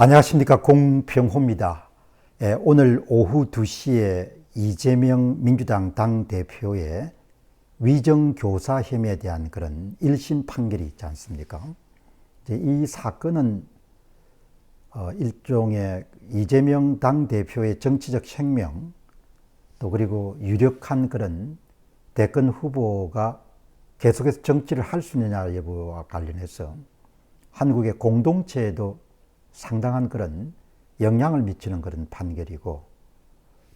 안녕하십니까, 공병호입니다. 오늘 오후 2시에 이재명 민주당 당대표의 위정교사 혐의에 대한 그런 1심 판결이 있지 않습니까? 이 사건은 일종의 이재명 당대표의 정치적 생명, 또 그리고 유력한 그런 대권 후보가 계속해서 정치를 할 수 있느냐 여부와 관련해서 한국의 공동체에도 상당한 그런 영향을 미치는 그런 판결이고,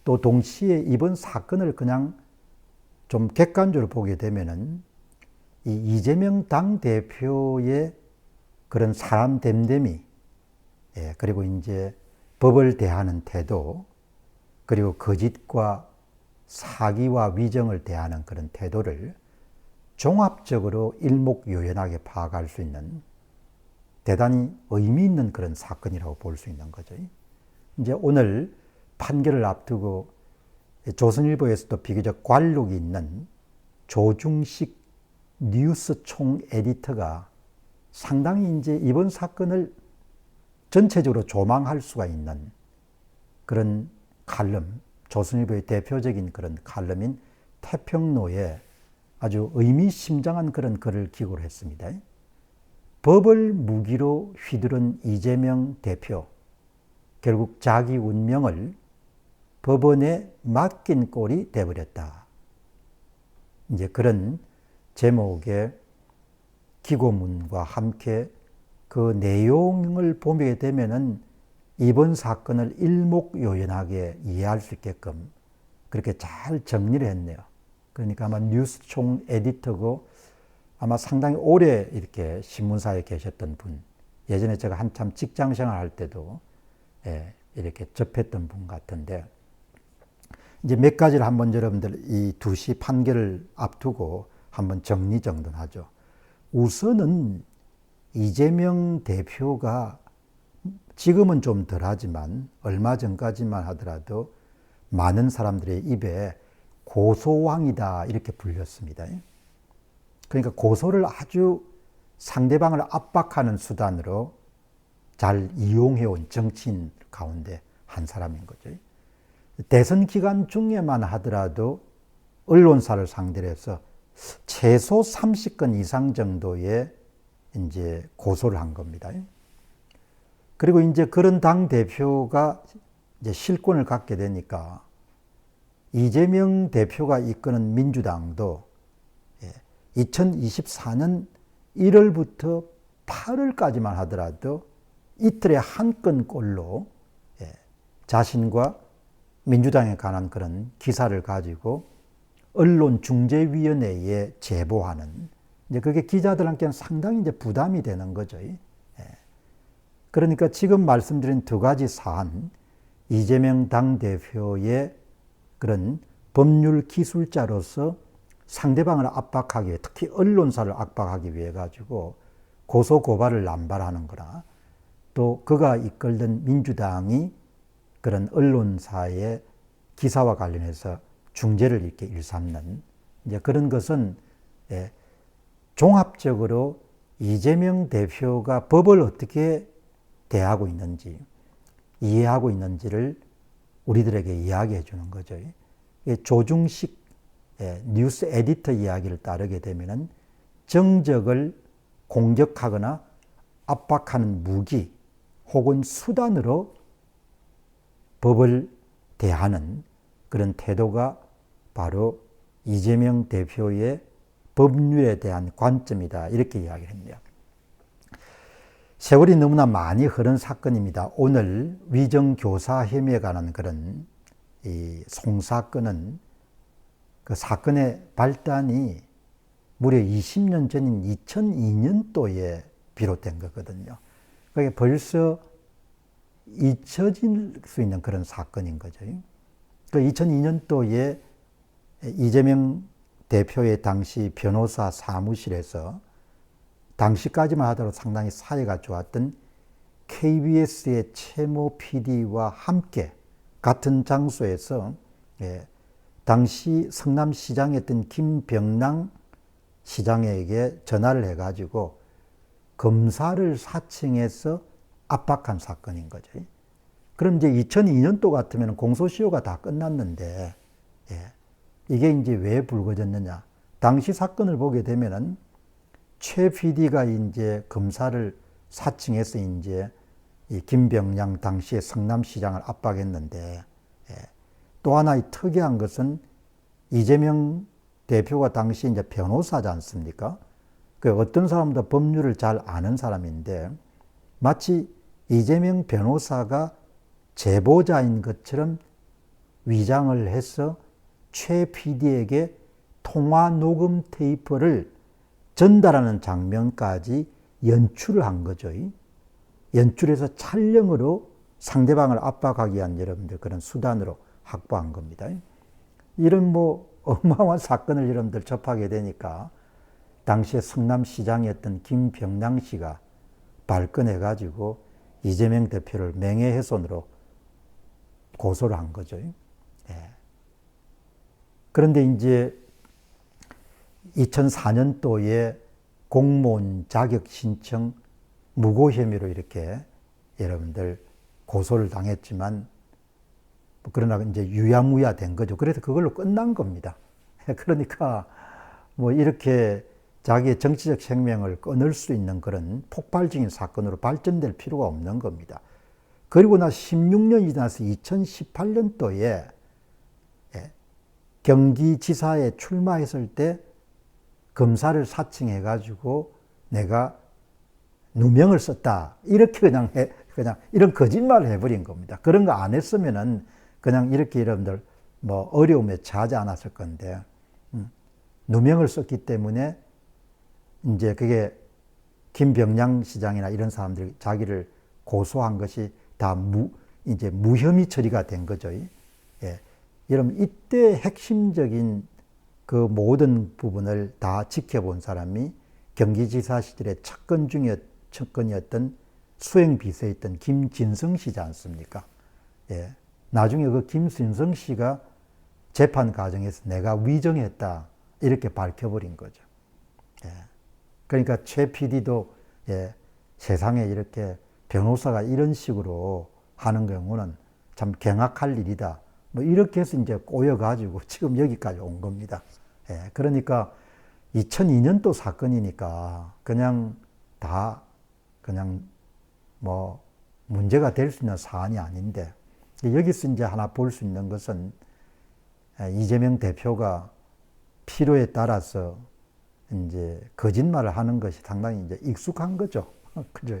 또 동시에 이번 사건을 그냥 좀 객관적으로 보게 되면은 이 이재명 당대표의 그런 사람 됨됨이, 그리고 이제 법을 대하는 태도, 그리고 거짓과 사기와 위정을 대하는 그런 태도를 종합적으로 일목요연하게 파악할 수 있는 대단히 의미 있는 그런 사건이라고 볼 수 있는 거죠. 이제 오늘 판결을 앞두고 조선일보에서도 비교적 관록이 있는 조중식 뉴스 총 에디터가 상당히 이제 이번 사건을 전체적으로 조망할 수가 있는 그런 칼럼, 조선일보의 대표적인 그런 칼럼인 태평로에 아주 의미심장한 그런 글을 기고를 했습니다. 법을 무기로 휘두른 이재명 대표, 결국 자기 운명을 법원에 맡긴 꼴이 돼버렸다. 이제 그런 제목의 기고문과 함께 그 내용을 보게 되면은 이번 사건을 일목요연하게 이해할 수 있게끔 그렇게 잘 정리를 했네요. 그러니까 아마 뉴스총 에디터고 아마 상당히 오래 이렇게 신문사에 계셨던 분, 예전에 제가 한참 직장 생활할 때도 이렇게 접했던 분 같은데, 이제 몇 가지를 한번 여러분들 이 2시 판결을 앞두고 한번 정리정돈하죠. 우선은 이재명 대표가 지금은 좀 덜하지만 얼마 전까지만 하더라도 많은 사람들의 입에 고소왕이다 이렇게 불렸습니다. 그러니까 고소를 아주 상대방을 압박하는 수단으로 잘 이용해온 정치인 가운데 한 사람인 거죠. 대선 기간 중에만 하더라도 언론사를 상대로 해서 최소 30건 이상 정도의 이제 고소를 한 겁니다. 그리고 이제 그런 당 대표가 이제 실권을 갖게 되니까 이재명 대표가 이끄는 민주당도 2024년 1월부터 8월까지만 하더라도 이틀에 한 건꼴로 자신과 민주당에 관한 그런 기사를 가지고 언론중재위원회에 제보하는, 이제 그게 기자들한테는 상당히 이제 부담이 되는 거죠. 그러니까 지금 말씀드린 두 가지 사안, 이재명 당대표의 그런 법률 기술자로서 상대방을 압박하기 위해, 특히 언론사를 압박하기 위해 가지고 고소 고발을 남발하는 거나, 또 그가 이끌던 민주당이 그런 언론사의 기사와 관련해서 중재를 이렇게 일삼는, 이제 그런 것은 종합적으로 이재명 대표가 법을 어떻게 대하고 있는지, 이해하고 있는지를 우리들에게 이야기해 주는 거죠. 조중식 뉴스 에디터 이야기를 따르게 되면은 정적을 공격하거나 압박하는 무기 혹은 수단으로 법을 대하는 그런 태도가 바로 이재명 대표의 법률에 대한 관점이다, 이렇게 이야기를 했네요. 세월이 너무나 많이 흐른 사건입니다. 오늘 위정교사 혐의에 관한 그런 이 송사건은 그 사건의 발단이 무려 20년 전인 2002년도에 비롯된 거거든요. 그게 벌써 잊혀질 수 있는 그런 사건인 거죠. 그 2002년도에 이재명 대표의 당시 변호사 사무실에서 당시까지만 하더라도 상당히 사이가 좋았던 KBS의 최모 PD와 함께 같은 장소에서 당시 성남시장이었던 김병랑 시장에게 전화를 해가지고 검사를 사칭해서 압박한 사건인 거죠. 그럼 이제 2002년도 같으면 공소시효가 다 끝났는데, 예, 이게 이제 왜 불거졌느냐. 당시 사건을 보게 되면은 최 PD가 이제 검사를 사칭해서 이제 이 김병량 당시의 성남시장을 압박했는데, 예, 또 하나의 특이한 것은 이재명 대표가 당시 이제 변호사지 않습니까? 그 어떤 사람도 법률을 잘 아는 사람인데 마치 이재명 변호사가 제보자인 것처럼 위장을 해서 최 PD에게 통화 녹음 테이프를 전달하는 장면까지 연출을 한 거죠. 연출해서 촬영으로 상대방을 압박하기 위한 여러분들 그런 수단으로 확보한 겁니다. 이런 뭐 어마어마한 사건을 여러분들 접하게 되니까 당시에 성남시장이었던 김병량 씨가 발끈해가지고 이재명 대표를 명예훼손으로 고소를 한 거죠. 예. 그런데 이제 2004년도에 공무원 자격 신청 무고 혐의로 이렇게 여러분들 고소를 당했지만 그러나 이제 유야무야 된 거죠. 그래서 그걸로 끝난 겁니다. 그러니까 뭐 이렇게 자기의 정치적 생명을 끊을 수 있는 그런 폭발적인 사건으로 발전될 필요가 없는 겁니다. 그리고 나 16년이 지나서 2018년도에 경기지사에 출마했을 때 검사를 사칭해가지고 내가 누명을 썼다. 이렇게 그냥 이런 거짓말을 해버린 겁니다. 그런 거 안 했으면은 그냥 이렇게 여러분들 뭐 어려움에 처하지 않았을 건데, 누명을 썼기 때문에 이제 그게 김병량 시장이나 이런 사람들이 자기를 고소한 것이 다 이제 무혐의 처리가 된 거죠. 예. 여러분, 이때 핵심적인 그 모든 부분을 다 지켜본 사람이 경기지사 시절의 첫건이었던 수행비서였던 김진성 씨지 않습니까? 예. 나중에 그 김진성 씨가 재판 과정에서 내가 위정했다. 이렇게 밝혀버린 거죠. 예. 그러니까 최 PD도 예, 세상에 이렇게 변호사가 이런 식으로 하는 경우는 참 경악할 일이다. 뭐 이렇게 해서 이제 꼬여가지고 지금 여기까지 온 겁니다. 예, 그러니까 2002년도 사건이니까 그냥 다 그냥 뭐 문제가 될 수 있는 사안이 아닌데 여기서 이제 하나 볼 수 있는 것은 이재명 대표가 필요에 따라서 이제 거짓말을 하는 것이 상당히 이제 익숙한 거죠. 그죠?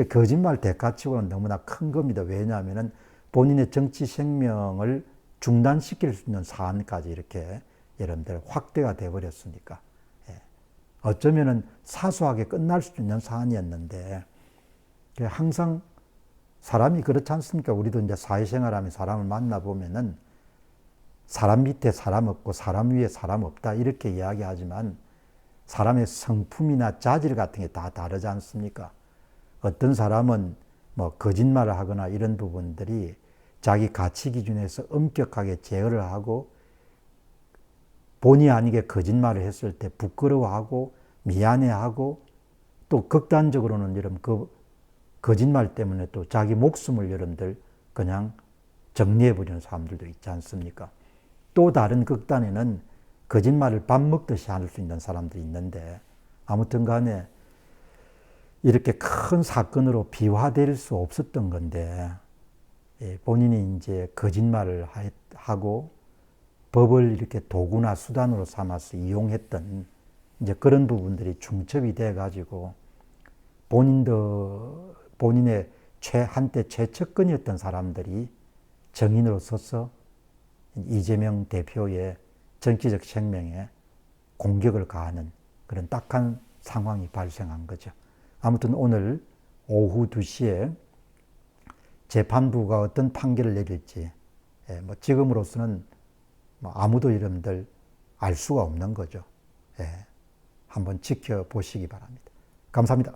거짓말 대가치고는 너무나 큰 겁니다. 왜냐하면은 본인의 정치 생명을 중단시킬 수 있는 사안까지 이렇게 여러분들 확대가 돼버렸으니까. 예. 어쩌면은 사소하게 끝날 수 있는 사안이었는데, 항상 사람이 그렇지 않습니까? 우리도 이제 사회생활하면 사람을 만나보면은 사람 밑에 사람 없고 사람 위에 사람 없다 이렇게 이야기하지만 사람의 성품이나 자질 같은 게 다 다르지 않습니까? 어떤 사람은 뭐 거짓말을 하거나 이런 부분들이 자기 가치 기준에서 엄격하게 제어를 하고 본의 아니게 거짓말을 했을 때 부끄러워하고 미안해하고 또 극단적으로는 여러분 그 거짓말 때문에 또 자기 목숨을 여러분들 그냥 정리해버리는 사람들도 있지 않습니까? 또 다른 극단에는 거짓말을 밥 먹듯이 할 수 있는 사람들이 있는데 아무튼 간에 이렇게 큰 사건으로 비화될 수 없었던 건데 본인이 이제 거짓말을 하고 법을 이렇게 도구나 수단으로 삼아서 이용했던 이제 그런 부분들이 중첩이 돼 가지고 본인의 한때 최측근이었던 사람들이 정인으로 서서 이재명 대표의 정치적 생명에 공격을 가하는 그런 딱한 상황이 발생한 거죠. 아무튼 오늘 오후 2시에 재판부가 어떤 판결을 내릴지 뭐 지금으로서는 뭐 아무도 여러분들 알 수가 없는 거죠. 한번 지켜보시기 바랍니다. 감사합니다.